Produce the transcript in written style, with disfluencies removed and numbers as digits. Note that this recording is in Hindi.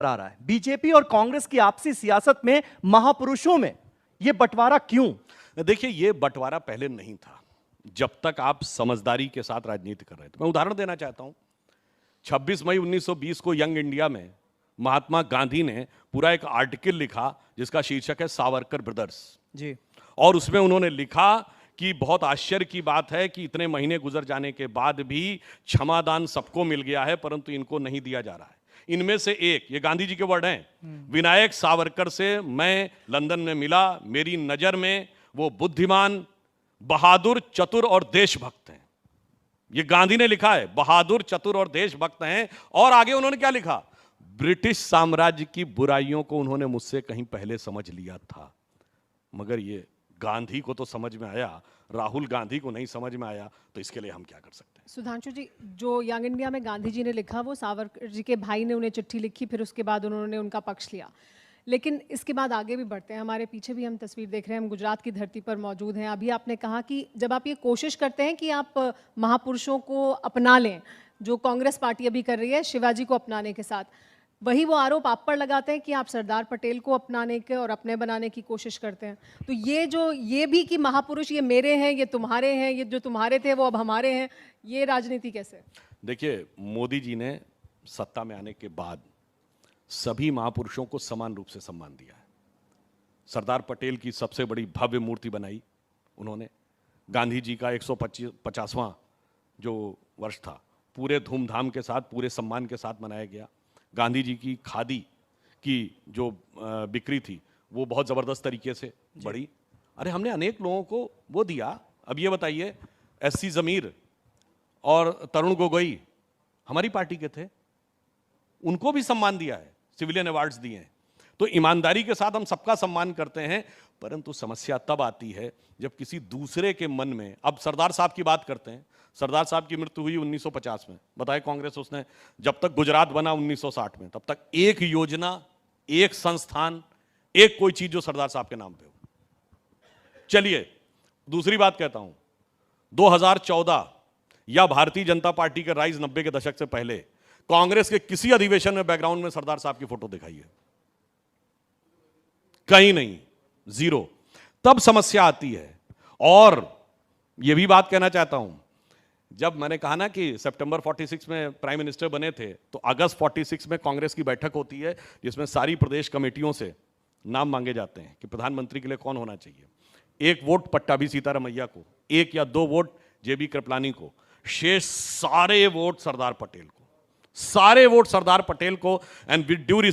आ रहा है। बीजेपी और कांग्रेस की आपसी सियासत में, महापुरुषों में यह बंटवारा क्यों? देखिए, यह बंटवारा पहले नहीं था जब तक आप समझदारी के साथ राजनीति कर रहे थे। मैं उदाहरण देना चाहता हूं। 26 मई 1920 को यंग इंडिया में महात्मा गांधी ने पूरा एक आर्टिकल लिखा जिसका शीर्षक है सावरकर ब्रदर्स जी। और उसमें उन्होंने लिखा कि बहुत आश्चर्य की बात है कि इतने महीने गुजर जाने के बाद भी क्षमादान सबको मिल गया है, परंतु इनको नहीं दिया जा रहा है। इनमें से एक, ये गांधी जी के वर्ड हैं, विनायक सावरकर से मैं लंदन में मिला, मेरी नजर में वो बुद्धिमान, बहादुर, चतुर और देशभक्त हैं। ये गांधी ने लिखा है, बहादुर, चतुर और देशभक्त हैं। और आगे उन्होंने क्या लिखा? ब्रिटिश साम्राज्य की बुराइयों को उन्होंने मुझसे कहीं पहले समझ लिया था, मगर ये गांधी को तो समझ में आया, राहुल गांधी को नहीं समझ में आया, तो इसके लिए हम क्या कर सकते हैं? सुधांशु जी, जो यंग इंडिया में गांधी जी ने लिखा, वो सावरकर जी के भाई ने उन्हें चिट्ठी लिखी, फिर उसके बाद उन्होंने उनका पक्ष लिया। लेकिन इसके बाद आगे भी बढ़ते हैं। हमारे पीछे भी हम तस्वीर देख रहे हैं, हम गुजरात की धरती पर मौजूद हैं। अभी आपने कहा कि जब आप ये कोशिश करते हैं कि आप महापुरुषों को अपना लें, जो कांग्रेस पार्टी अभी कर रही है शिवाजी को अपनाने के साथ, वही वो आरोप आप पर लगाते हैं कि आप सरदार पटेल को अपनाने के और अपने बनाने की कोशिश करते हैं। तो ये भी कि महापुरुष ये मेरे हैं, ये तुम्हारे हैं, ये जो तुम्हारे थे वो अब हमारे हैं, ये राजनीति कैसे? देखिए, मोदी जी ने सत्ता में आने के बाद सभी महापुरुषों को समान रूप से सम्मान दिया है। सरदार पटेल की सबसे बड़ी भव्य मूर्ति बनाई उन्होंने। गांधी जी का 150वां जो वर्ष था, पूरे धूमधाम के साथ, पूरे सम्मान के साथ मनाया गया। गांधी जी की खादी की जो बिक्री थी वो बहुत ज़बरदस्त तरीके से बढ़ी। अरे, हमने अनेक लोगों को वो दिया। अब ये बताइए, एससी ज़मीर और तरुण गोगोई हमारी पार्टी के थे, उनको भी सम्मान दिया है, सिविलियन अवार्ड्स दिए हैं। तो ईमानदारी के साथ हम सबका सम्मान करते हैं, परंतु समस्या तब आती है जब किसी दूसरे के मन में, अब सरदार साहब की बात करते हैं। सरदार साहब की मृत्यु हुई 1950 में, बताए कांग्रेस उसने, जब तक गुजरात बना 1960 में, तब तक एक योजना, एक संस्थान, एक कोई चीज जो सरदार साहब के नाम पे हो। चलिए दूसरी बात कहता हूं, 2014 या भारतीय जनता पार्टी के राइज 90 के दशक से पहले कांग्रेस के किसी अधिवेशन में बैकग्राउंड में सरदार साहब की फोटो दिखाई है? कहीं नहीं, जीरो। तब समस्या आती है। और यह भी बात कहना चाहता हूं, जब मैंने कहा ना कि सितंबर 46 में प्राइम मिनिस्टर बने थे, तो अगस्त 46 में कांग्रेस की बैठक होती है जिसमें सारी प्रदेश कमेटियों से नाम मांगे जाते हैं कि प्रधानमंत्री के लिए कौन होना चाहिए। एक वोट पट्टाभी सीतारमैया को, एक या दो वोट जेबी कृपलानी को, शेष सारे वोट सरदार पटेल को, सारे वोट सरदार पटेल को। And with due